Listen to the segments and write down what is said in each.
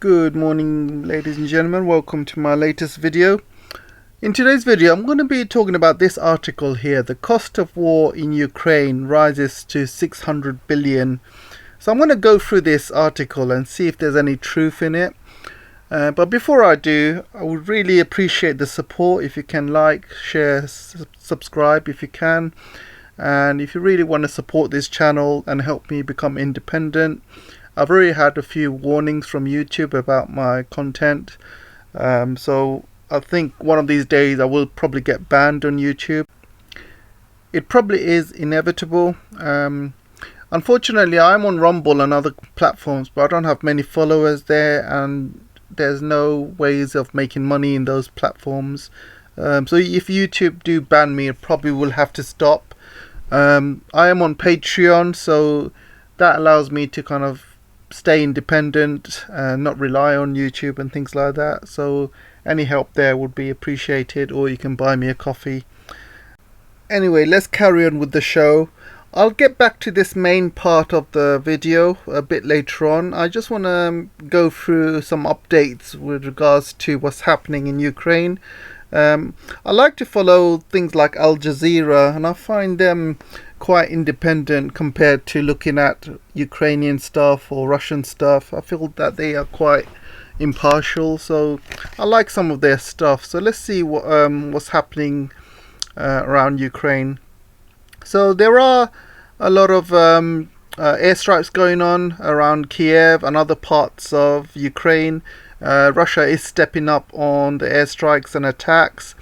Good morning, ladies and gentlemen. Welcome to my latest video. In today's video, I'm going to be talking about this article here. The cost of war in Ukraine rises to 600 billion. So I'm going to go through this article and see if there's any truth in it. But before I do, I would really appreciate the support. If you can like, share, subscribe if you can. And if you really want to support this channel and help me become independent, I've already had a few warnings from YouTube about my content. So I think one of these days I will probably get banned on YouTube. It probably is inevitable. Unfortunately, I'm on Rumble and other platforms, but I don't have many followers there, and there's no ways of making money in those platforms. So if YouTube do ban me, it probably will have to stop. I am on Patreon, so that allows me to kind of stay independent and not rely on YouTube and things like that. So any help there would be appreciated, or you can buy me a coffee. Anyway, let's carry on with the show. I'll get back to this main part of the video a bit later on. I just want to go through some updates with regards to what's happening in Ukraine. I like to follow things like Al Jazeera, and I find them quite independent compared to looking at Ukrainian stuff or Russian stuff. I feel that they are quite impartial, so I like some of their stuff. So let's see what's happening around Ukraine. So there are a lot of airstrikes going on around Kiev and other parts of Ukraine. Russia is stepping up on the airstrikes and attacks.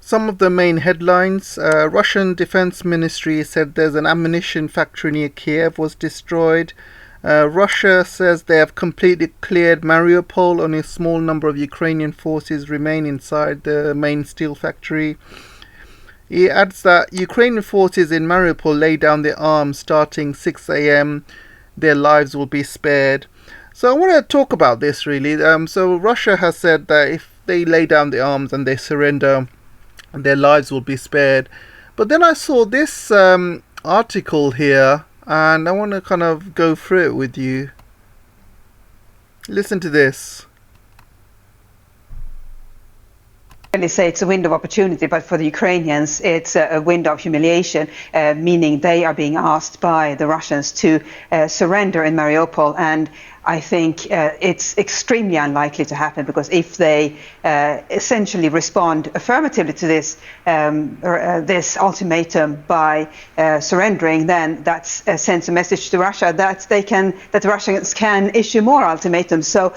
Some of the main headlines: Russian Defense Ministry said there's an ammunition factory near Kiev was destroyed. Russia says they have completely cleared Mariupol, only a small number of Ukrainian forces remain inside the main steel factory. He adds that Ukrainian forces in Mariupol lay down their arms starting 6 a.m. Their lives will be spared. So I want to talk about this really. So Russia has said that if they lay down their arms and they surrender, their lives will be spared. But then I saw this article here, and I want to kind of go through it with you. Listen to this. Say it's a window of opportunity, but for the Ukrainians it's a window of humiliation, meaning they are being asked by the Russians to surrender in Mariupol, and I think it's extremely unlikely to happen, because if they essentially respond affirmatively to this ultimatum by surrendering, then that sends a message to Russia that the Russians can issue more ultimatums. So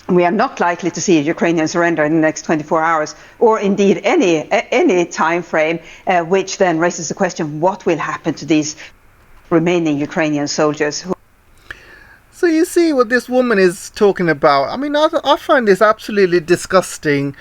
we are not likely to see a Ukrainian surrender in the next 24 hours, or indeed any time frame, which then raises the question: what will happen to these remaining Ukrainian soldiers? So you see what this woman is talking about. I mean, I find this absolutely disgusting,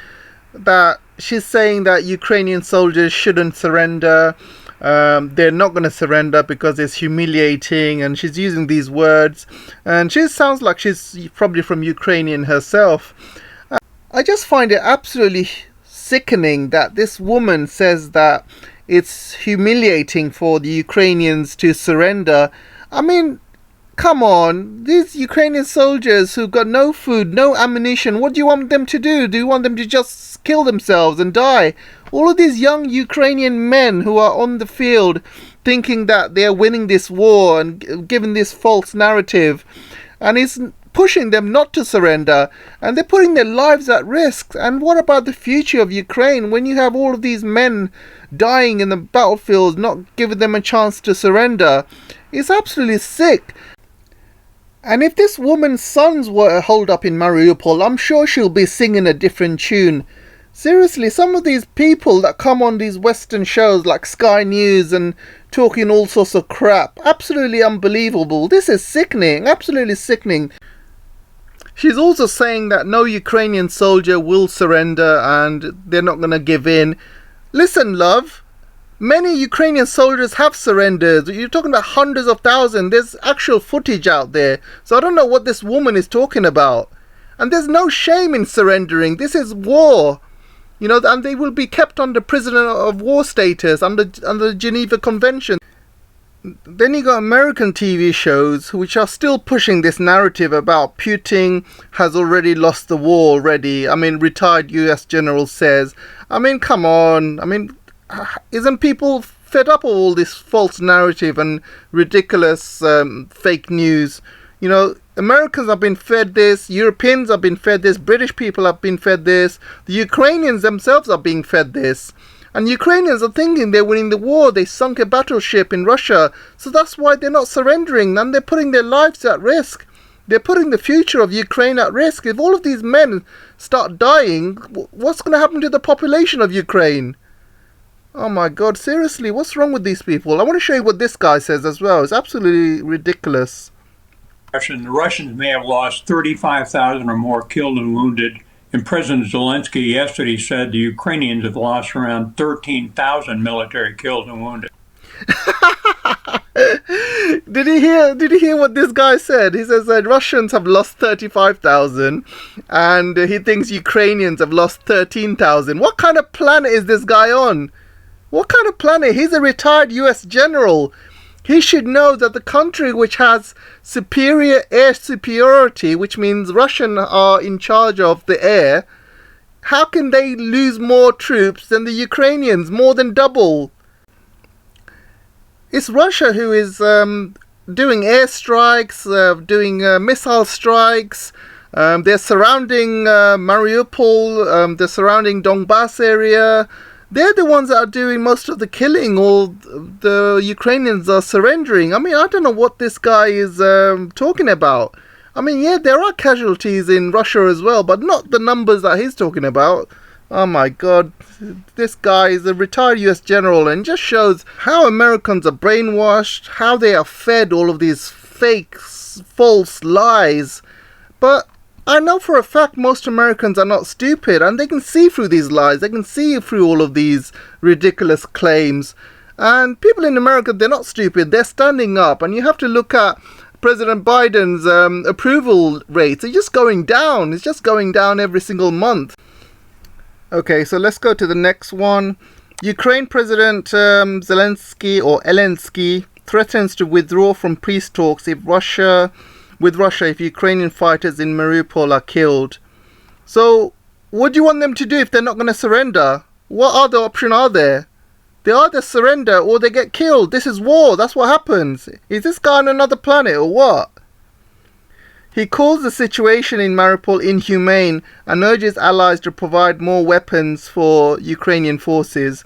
that she's saying that Ukrainian soldiers shouldn't surrender. They're not going to surrender because it's humiliating, and she's using these words, and she sounds like she's probably from Ukrainian herself. I just find it absolutely sickening that this woman says that it's humiliating for the Ukrainians to surrender. I mean, come on, these Ukrainian soldiers who've got no food, no ammunition, what do you want them to do? Do you want them to just kill themselves and die? All of these young Ukrainian men who are on the field thinking that they're winning this war and giving this false narrative, and it's pushing them not to surrender, and they're putting their lives at risk. And what about the future of Ukraine when you have all of these men dying in the battlefields, not giving them a chance to surrender? It's absolutely sick. And if this woman's sons were holed up in Mariupol, I'm sure she'll be singing a different tune. Seriously, some of these people that come on these Western shows like Sky News and talking all sorts of crap, absolutely unbelievable. This is sickening, absolutely sickening. She's also saying that no Ukrainian soldier will surrender and they're not going to give in. Listen, love, many Ukrainian soldiers have surrendered. You're talking about hundreds of thousands. There's actual footage out there. So I don't know what this woman is talking about. And there's no shame in surrendering. This is war. You know, and they will be kept under prisoner of war status under the Geneva Convention. Then you got American TV shows which are still pushing this narrative about Putin has already lost the war already. I mean, retired US general says. I mean, come on. I mean, isn't people fed up of all this false narrative and ridiculous fake news? You know, Americans have been fed this, Europeans have been fed this, British people have been fed this, the Ukrainians themselves are being fed this. And Ukrainians are thinking they're winning the war. They sunk a battleship in Russia. So that's why they're not surrendering, and they're putting their lives at risk. They're putting the future of Ukraine at risk. If all of these men start dying, what's going to happen to the population of Ukraine? Oh my God, seriously, what's wrong with these people? I want to show you what this guy says as well. It's absolutely ridiculous. The Russians may have lost 35,000 or more killed and wounded. And President Zelensky yesterday said the Ukrainians have lost around 13,000 military killed and wounded. Did you hear what this guy said? He says that Russians have lost 35,000 and he thinks Ukrainians have lost 13,000. What kind of planet is this guy on? What kind of planet? He's a retired US general. He should know that the country which has superior air superiority, which means Russians are in charge of the air, how can they lose more troops than the Ukrainians? More than double. It's Russia who is doing airstrikes, doing missile strikes. They're surrounding Mariupol, they're surrounding Donbass area. They're the ones that are doing most of the killing, or the Ukrainians are surrendering. I mean, I don't know what this guy is talking about. I mean, yeah, there are casualties in Russia as well, but not the numbers that he's talking about. Oh my God, this guy is a retired US general and just shows how Americans are brainwashed, how they are fed all of these fake, false lies. But I know for a fact most Americans are not stupid, and they can see through these lies. They can see through all of these ridiculous claims. And people in America, they're not stupid. They're standing up. And you have to look at President Biden's approval rates. It's just going down. It's just going down every single month. Okay, so let's go to the next one. Ukraine President Zelensky threatens to withdraw from peace talks if if Ukrainian fighters in Mariupol are killed. So, what do you want them to do if they're not going to surrender? What other option are there? They either surrender or they get killed. This is war. That's what happens. Is this guy on another planet or what? He calls the situation in Mariupol inhumane and urges allies to provide more weapons for Ukrainian forces.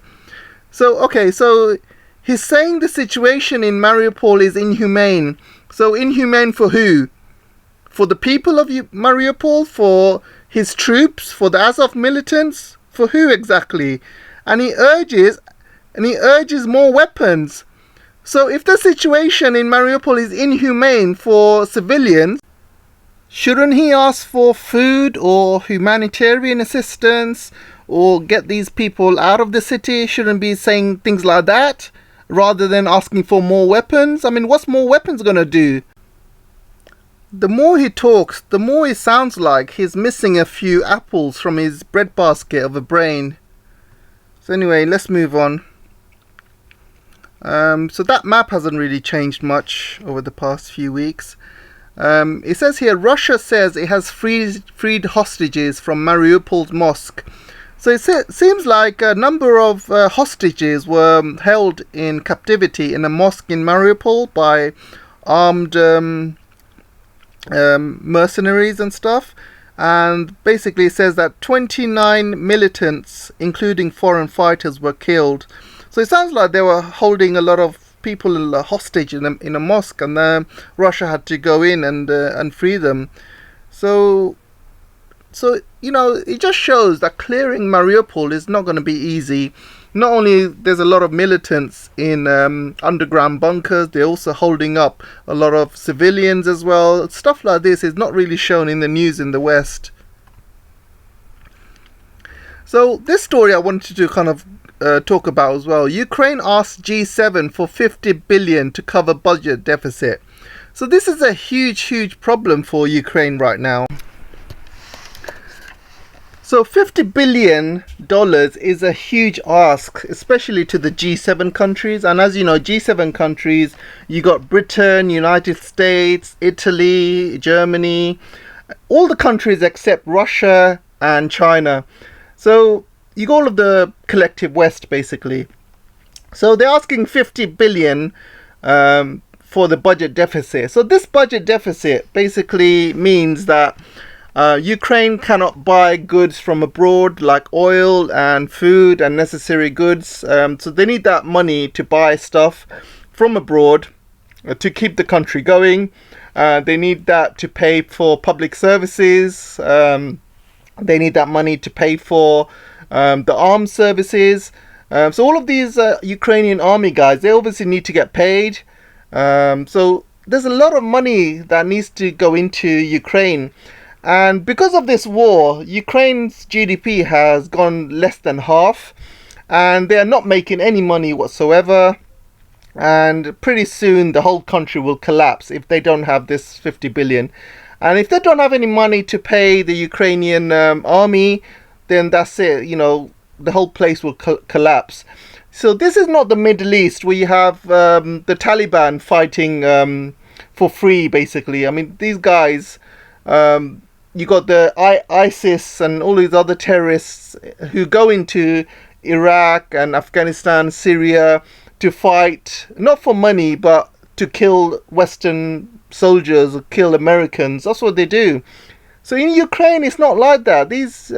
So, okay, so he's saying the situation in Mariupol is inhumane. So inhumane for who? For the people of Mariupol? For his troops? For the Azov militants? For who exactly? And he urges more weapons. So if the situation in Mariupol is inhumane for civilians, shouldn't he ask for food or humanitarian assistance or get these people out of the city? Shouldn't be saying things like that rather than asking for more weapons? I mean, what's more weapons going to do? The more he talks, the more it sounds like he's missing a few apples from his breadbasket of a brain. So anyway, let's move on. So that map hasn't really changed much over the past few weeks. It says here, Russia says it has freed hostages from Mariupol's mosque. So it seems like a number of hostages were held in captivity in a mosque in Mariupol by armed mercenaries and stuff. And basically it says that 29 militants, including foreign fighters, were killed. So it sounds like they were holding a lot of people hostage in a mosque, and Russia had to go in and free them. So you know, it just shows that clearing Mariupol is not going to be easy. Not only there's a lot of militants in underground bunkers, they're also holding up a lot of civilians as well. Stuff like this is not really shown in the news in the West. So this story I wanted to kind of talk about as well. Ukraine asked G7 for 50 billion to cover budget deficit. So this is a huge problem for Ukraine right now. So $50 billion is a huge ask, especially to the G7 countries. And as you know, G7 countries, you got Britain, United States, Italy, Germany, all the countries except Russia and China. So you got all of the collective West, basically. So they're asking 50 billion for the budget deficit. So this budget deficit basically means that Ukraine cannot buy goods from abroad like oil and food and necessary goods. So they need that money to buy stuff from abroad to keep the country going. They need that to pay for public services. They need that money to pay for the armed services. So all of these Ukrainian army guys, they obviously need to get paid. So there's a lot of money that needs to go into Ukraine. And because of this war, Ukraine's GDP has gone less than half, and they are not making any money whatsoever. And pretty soon the whole country will collapse if they don't have this 50 billion. And if they don't have any money to pay the Ukrainian army, then that's it. You know, the whole place will collapse. So this is not the Middle East where you have the Taliban fighting for free, basically. I mean, these guys... you got the ISIS and all these other terrorists who go into Iraq and Afghanistan, Syria to fight, not for money, but to kill Western soldiers or kill Americans. That's what they do. So in Ukraine, it's not like that. These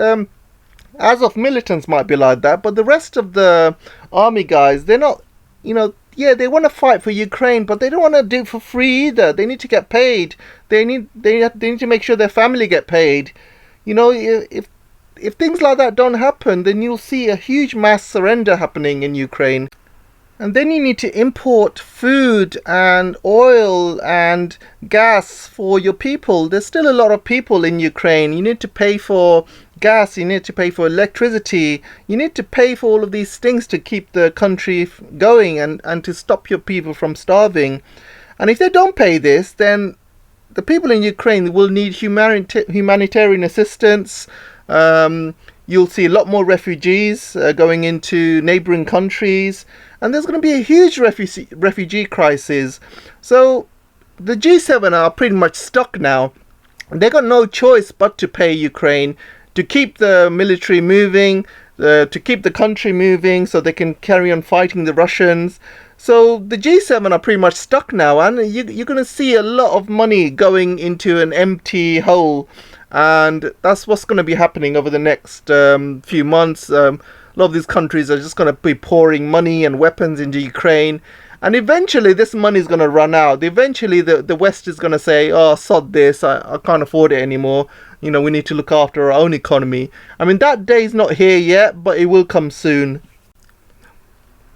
Azov militants might be like that, but the rest of the army guys, they're not, you know, yeah, they want to fight for Ukraine, but they don't want to do it for free either. They need to get paid. They need to make sure their family get paid. You know, if things like that don't happen, then you'll see a huge mass surrender happening in Ukraine. And then you need to import food and oil and gas for your people. There's still a lot of people in Ukraine. You need to pay for gas, you need to pay for electricity, you need to pay for all of these things to keep the country going and to stop your people from starving. And if they don't pay this, then the people in Ukraine will need humanitarian assistance. You'll see a lot more refugees going into neighboring countries, and there's going to be a huge refugee crisis. So the G7 are pretty much stuck now. They got no choice but to pay Ukraine to keep the military moving, to keep the country moving so they can carry on fighting the Russians. So the G7 are pretty much stuck now, and you're going to see a lot of money going into an empty hole. And that's what's going to be happening over the next few months. A lot of these countries are just going to be pouring money and weapons into Ukraine. And eventually this money is going to run out. Eventually the West is going to say, oh, sod this, I can't afford it anymore. You know, we need to look after our own economy. I mean, that day is not here yet, but it will come soon.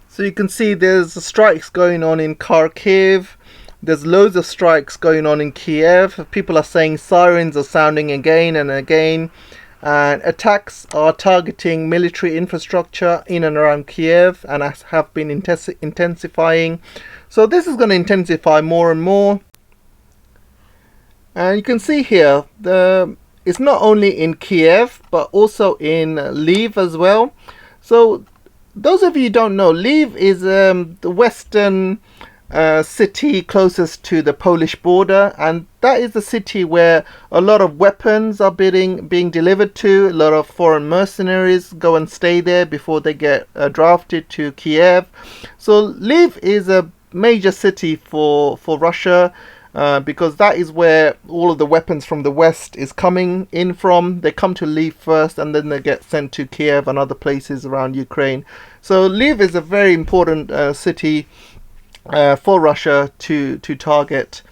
So you can see there's strikes going on in Kharkiv. There's loads of strikes going on in Kiev. People are saying sirens are sounding again and again. And attacks are targeting military infrastructure in and around Kiev and have been intensifying. So this is going to intensify more and more. And you can see here, it's not only in Kiev, but also in Lviv as well. So those of you who don't know, Lviv is the western city closest to the Polish border, and that is the city where a lot of weapons are being delivered to. A lot of foreign mercenaries go and stay there before they get drafted to Kiev. So Lviv is a major city for Russia, because that is where all of the weapons from the West is coming in from. They come to Lviv first, and then they get sent to Kiev and other places around Ukraine. So Lviv is a very important city for Russia to target.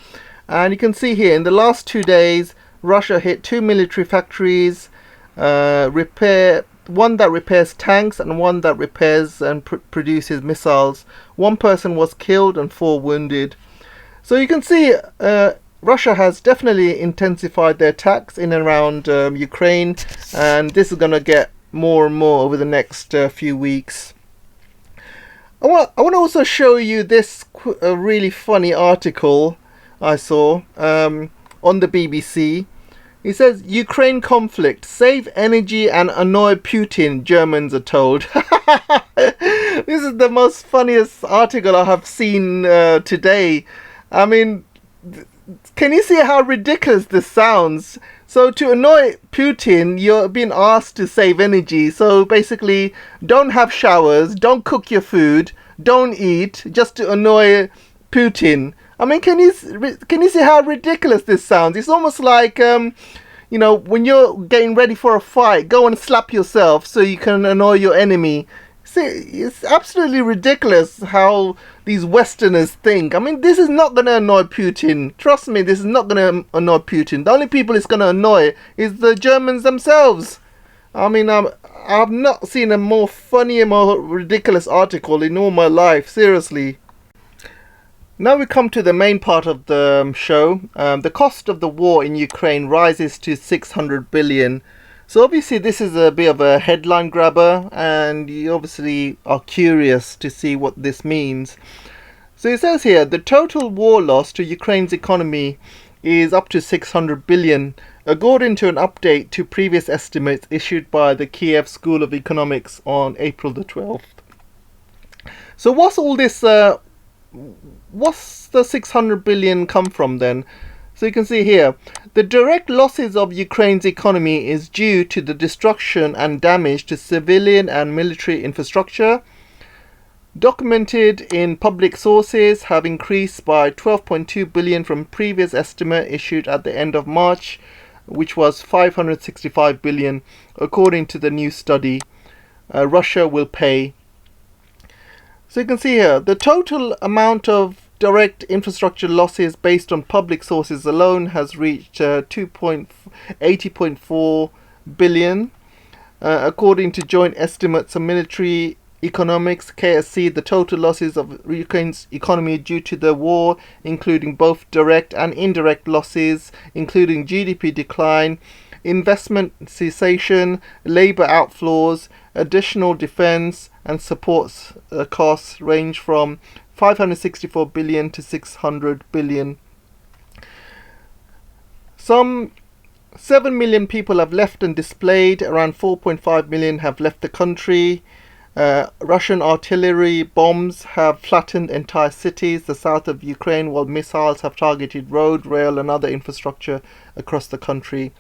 And you can see here, in the last 2 days, Russia hit 2 military factories, one that repairs tanks and one that repairs and produces missiles. 1 person was killed and 4 wounded. So you can see Russia has definitely intensified their attacks in and around Ukraine, and this is going to get more and more over the next few weeks. I want to also show you this really funny article I saw on the BBC. He says, Ukraine conflict, save energy and annoy Putin, Germans are told. This is the most funniest article I have seen today. I mean, can you see how ridiculous this sounds? So to annoy Putin, you're being asked to save energy. So basically, don't have showers, don't cook your food, don't eat, just to annoy Putin. I mean, can you see how ridiculous this sounds? It's almost like, you know, when you're getting ready for a fight, go and slap yourself so you can annoy your enemy. See, it's absolutely ridiculous how these Westerners think. I mean, this is not going to annoy Putin. Trust me, this is not going to annoy Putin. The only people it's going to annoy is the Germans themselves. I mean, I've not seen a more funny, more ridiculous article in all my life, seriously. Now we come to the main part of the show. The cost of the war in Ukraine rises to 600 billion. So obviously this is a bit of a headline grabber, and you obviously are curious to see what this means. So it says here, the total war loss to Ukraine's economy is up to 600 billion, according to an update to previous estimates issued by the Kiev School of Economics on April the 12th. So what's all this, what's the 600 billion come from then? So you can see here, the direct losses of Ukraine's economy is due to the destruction and damage to civilian and military infrastructure, documented in public sources, have increased by 12.2 billion from previous estimate issued at the end of March, which was 565 billion, according to the new study. Russia will pay. So you can see here, the total amount of direct infrastructure losses based on public sources alone has reached 80.4 billion. According to joint estimates of military economics, KSC, the total losses of Ukraine's economy due to the war, including both direct and indirect losses, including GDP decline, investment cessation, labour outflows, additional defence and support costs, range from 564 billion to 600 billion. Some 7 million people have left and displaced. Around 4.5 million have left the country. Russian artillery bombs have flattened entire cities, the south of Ukraine, while missiles have targeted road, rail and other infrastructure across the country.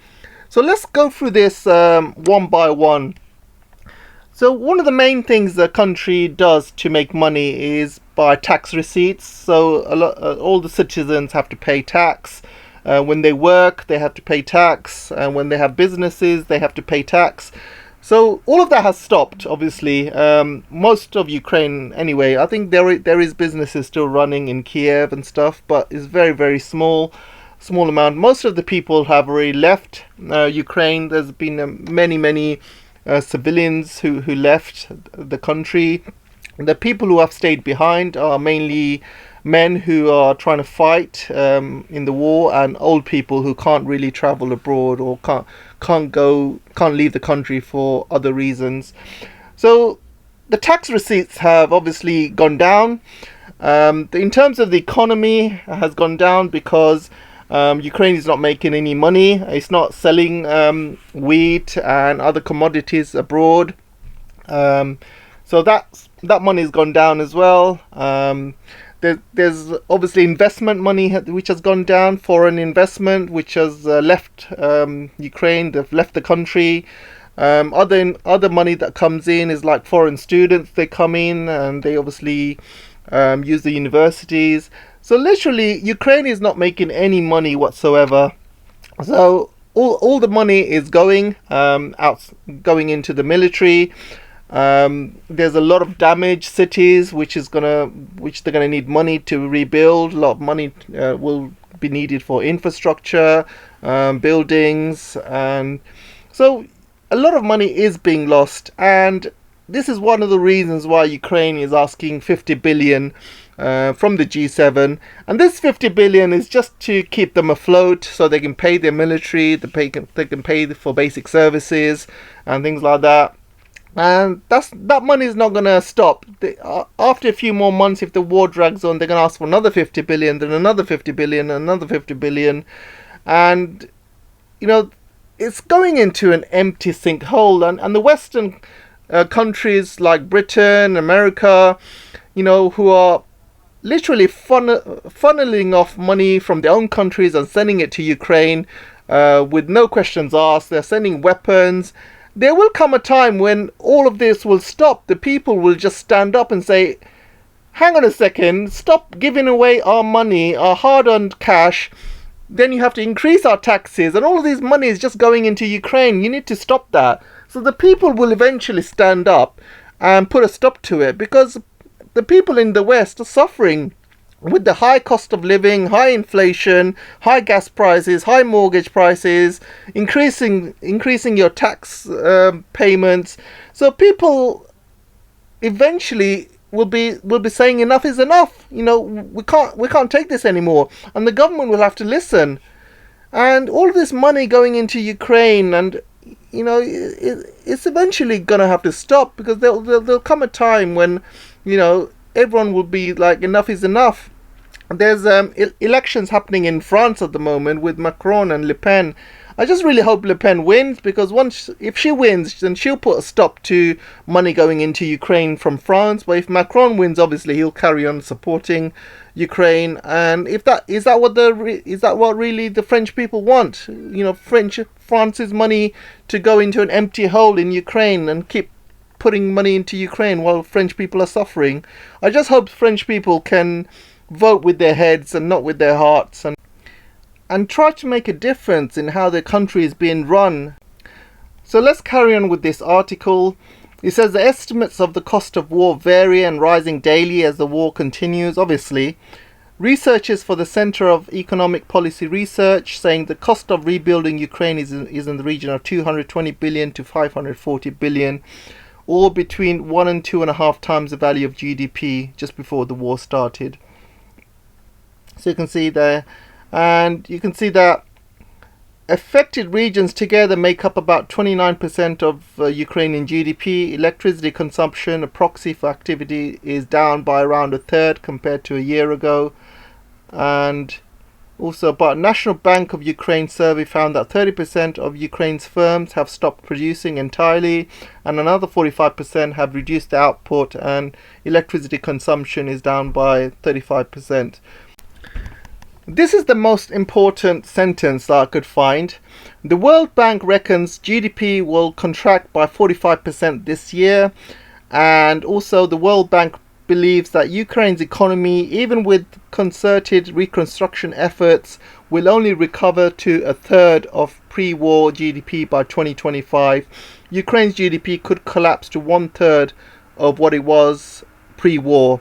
So let's go through this one by one. So one of the main things the country does to make money is by tax receipts. So all the citizens have to pay tax. When they work, they have to pay tax. And when they have businesses, they have to pay tax. So all of that has stopped, obviously. Most of Ukraine, anyway, I think there is businesses still running in Kiev and stuff, but it's very, very small amount. Most of the people have already left Ukraine. There's been many civilians who left the country. The people who have stayed behind are mainly men who are trying to fight in the war, and old people who can't really travel abroad or can't leave the country for other reasons. So the tax receipts have obviously gone down. In terms of the economy, has gone down because Ukraine is not making any money. It's not selling wheat and other commodities abroad. So that money has gone down as well. There's obviously investment money which has gone down, foreign investment which has left Ukraine, they've left the country. Other money that comes in is like foreign students. They come in and they obviously use the universities. So literally Ukraine is not making any money whatsoever. So all the money is going into the military. There's a lot of damaged cities which they're gonna need money to rebuild. A lot of money will be needed for infrastructure, buildings, and so a lot of money is being lost. And this is one of the reasons why Ukraine is asking 50 billion from the G7, and this 50 billion is just to keep them afloat, so they can pay their military, they can pay for basic services and things like that. And that money is not going to stop. After a few more months, if the war drags on, they're going to ask for another 50 billion, then another 50 billion, another 50 billion. And you know, it's going into an empty sinkhole, and the Western countries like Britain, America, you know, who are literally funneling off money from their own countries and sending it to Ukraine with no questions asked. They're sending weapons. There will come a time when all of this will stop. The people will just stand up and say, hang on a second, stop giving away our money, our hard-earned cash. Then you have to increase our taxes, and all of this money is just going into Ukraine. You need to stop that. So the people will eventually stand up and put a stop to it, because the people in the West are suffering with the high cost of living, high inflation, high gas prices, high mortgage prices, increasing your tax payments. So people eventually will be saying enough is enough. You know, we can't take this anymore, and the government will have to listen. And all of this money going into Ukraine, and you know, it's eventually gonna have to stop, because there'll come a time when, you know, everyone will be like, enough is enough. There's elections happening in France at the moment with Macron and Le Pen. I just really hope Le Pen wins, because if she wins, then she'll put a stop to money going into Ukraine from France. But if Macron wins, obviously he'll carry on supporting Ukraine. And if that is that what really the French people want? You know, France's money to go into an empty hole in Ukraine and keep putting money into Ukraine while French people are suffering. I just hope French people can vote with their heads and not with their hearts, and try to make a difference in how their country is being run. So let's carry on with this article. It says the estimates of the cost of war vary and rising daily as the war continues, obviously. Researchers for the Center of Economic Policy Research saying the cost of rebuilding Ukraine is in the region of 220 billion to 540 billion, or between 1 and 2.5 times the value of GDP just before the war started. So you can see there, and you can see that affected regions together make up about 29% of Ukrainian GDP. Electricity consumption, a proxy for activity, is down by around a third compared to a year ago. And also, about National Bank of Ukraine survey found that 30% of Ukraine's firms have stopped producing entirely, and another 45% have reduced their output, and electricity consumption is down by 35%. This is the most important sentence that I could find. The World Bank reckons GDP will contract by 45% this year, and also the World Bank believes that Ukraine's economy, even with concerted reconstruction efforts, will only recover to a third of pre-war GDP by 2025. Ukraine's GDP could collapse to 1/3 of what it was pre-war.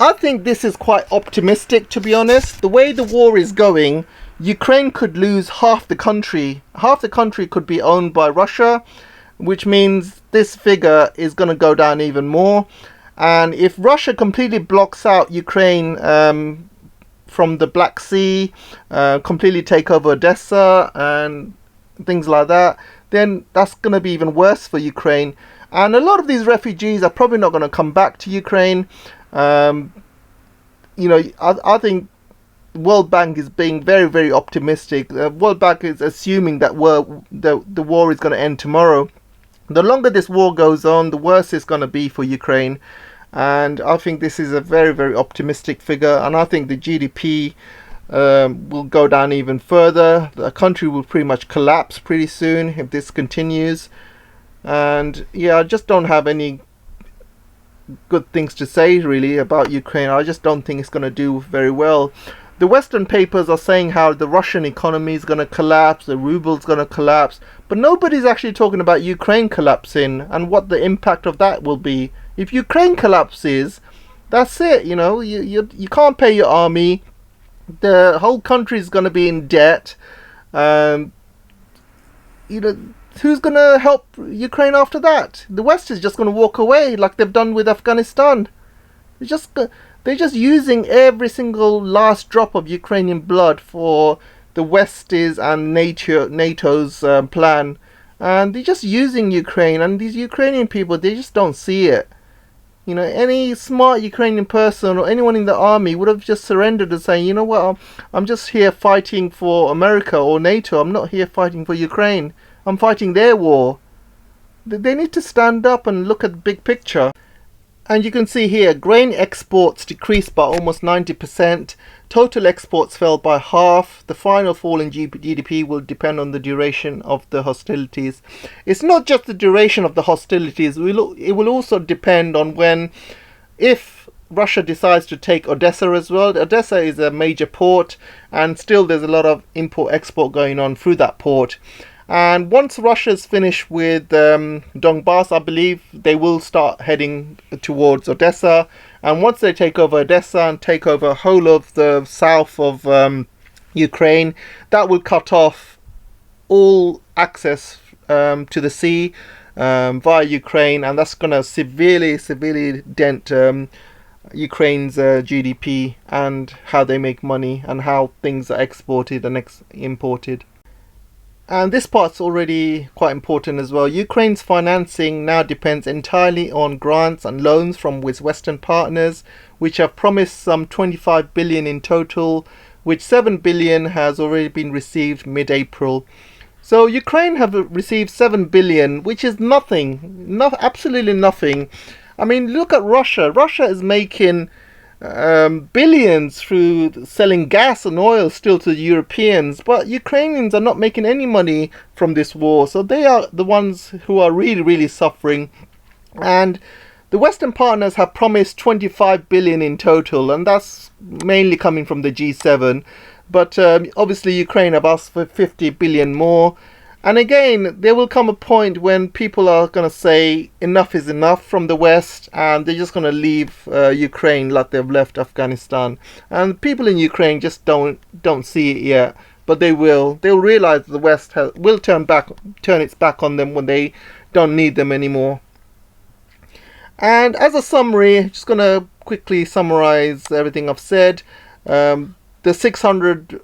I think this is quite optimistic, to be honest. The way the war is going, Ukraine could lose half the country. Half the country could be owned by Russia, which means this figure is going to go down even more. And if Russia completely blocks out Ukraine from the Black Sea, completely take over Odessa and things like that, then that's going to be even worse for Ukraine. And a lot of these refugees are probably not going to come back to Ukraine. You know, I think World Bank is being very, very optimistic. World Bank is assuming that the war is going to end tomorrow. The longer this war goes on, the worse it's going to be for Ukraine. And I think this is a very, very optimistic figure. And I think the GDP will go down even further. The country will pretty much collapse pretty soon if this continues. And yeah, I just don't have any good things to say really about Ukraine. I just don't think it's going to do very well. The Western papers are saying how the Russian economy is going to collapse, the ruble is going to collapse, but nobody's actually talking about Ukraine collapsing and what the impact of that will be. If Ukraine collapses, that's it. You know, you can't pay your army. The whole country is going to be in debt. You know, who's going to help Ukraine after that? The West is just going to walk away like they've done with Afghanistan. They're just using every single last drop of Ukrainian blood for the West's and NATO's plan. And they're just using Ukraine. And these Ukrainian people, they just don't see it. You know, any smart Ukrainian person or anyone in the army would have just surrendered and saying, you know what, I'm just here fighting for America or NATO. I'm not here fighting for Ukraine. I'm fighting their war. They need to stand up and look at the big picture. And you can see here, grain exports decreased by almost 90%. Total exports fell by half. The final fall in GDP will depend on the duration of the hostilities. It's not just the duration of the hostilities. It will also depend on if Russia decides to take Odessa as well. Odessa is a major port, and still there's a lot of import-export going on through that port. And once Russia's finished with Donbass, I believe they will start heading towards Odessa. And once they take over Odessa and take over whole of the south of Ukraine, that will cut off all access to the sea via Ukraine, and that's going to severely dent Ukraine's GDP and how they make money and how things are exported and imported. And this part's already quite important as well. Ukraine's financing now depends entirely on grants and loans from its Western partners, which have promised some 25 billion in total, which 7 billion has already been received mid-April. So Ukraine have received 7 billion, which is nothing, absolutely nothing. I mean, look at Russia. Russia is making billions through selling gas and oil still to the Europeans, but Ukrainians are not making any money from this war, so they are the ones who are really suffering. And the Western partners have promised 25 billion in total, and that's mainly coming from the G7, but obviously Ukraine have asked for 50 billion more. And again, there will come a point when people are going to say enough is enough from the West, and they're just going to leave Ukraine like they've left Afghanistan. And people in Ukraine just don't see it yet, but they will. They'll realize the West will turn its back on them when they don't need them anymore. And as a summary, just going to quickly summarize everything I've said. The 600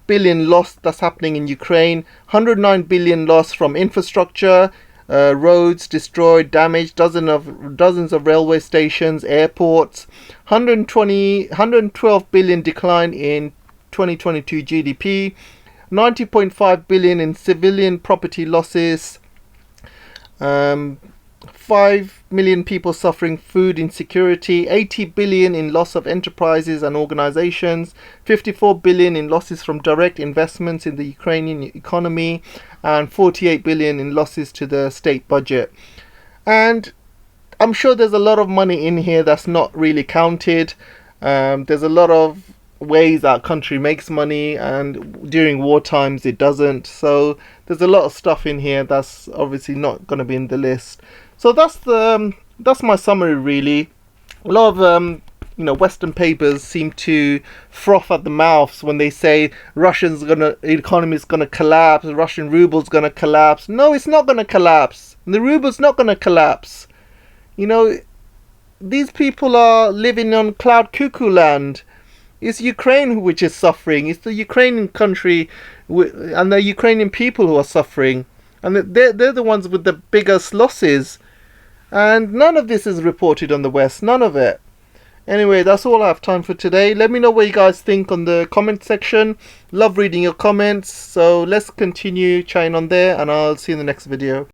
billion loss that's happening in Ukraine, 109 billion loss from infrastructure, roads destroyed, damaged, dozens of railway stations, airports, 112 billion decline in 2022 GDP, 90.5 billion in civilian property losses, 5 million people suffering food insecurity, 80 billion in loss of enterprises and organizations, 54 billion in losses from direct investments in the Ukrainian economy, and 48 billion in losses to the state budget. And I'm sure there's a lot of money in here that's not really counted. There's a lot of ways our country makes money, and during war times it doesn't. So there's a lot of stuff in here that's obviously not going to be in the list. So that's my summary really. A lot of Western papers seem to froth at the mouths when they say economy is gonna collapse, the Russian ruble's gonna collapse. No, it's not gonna collapse. The ruble's not gonna collapse. You know, these people are living on cloud cuckoo land. It's Ukraine which is suffering. It's the Ukrainian country and the Ukrainian people who are suffering, and they're the ones with the biggest losses. And none of this is reported on the West, none of it. Anyway, that's all I have time for today. Let me know what you guys think on the comment section. Love reading your comments. So let's continue chatting on there, and I'll see you in the next video.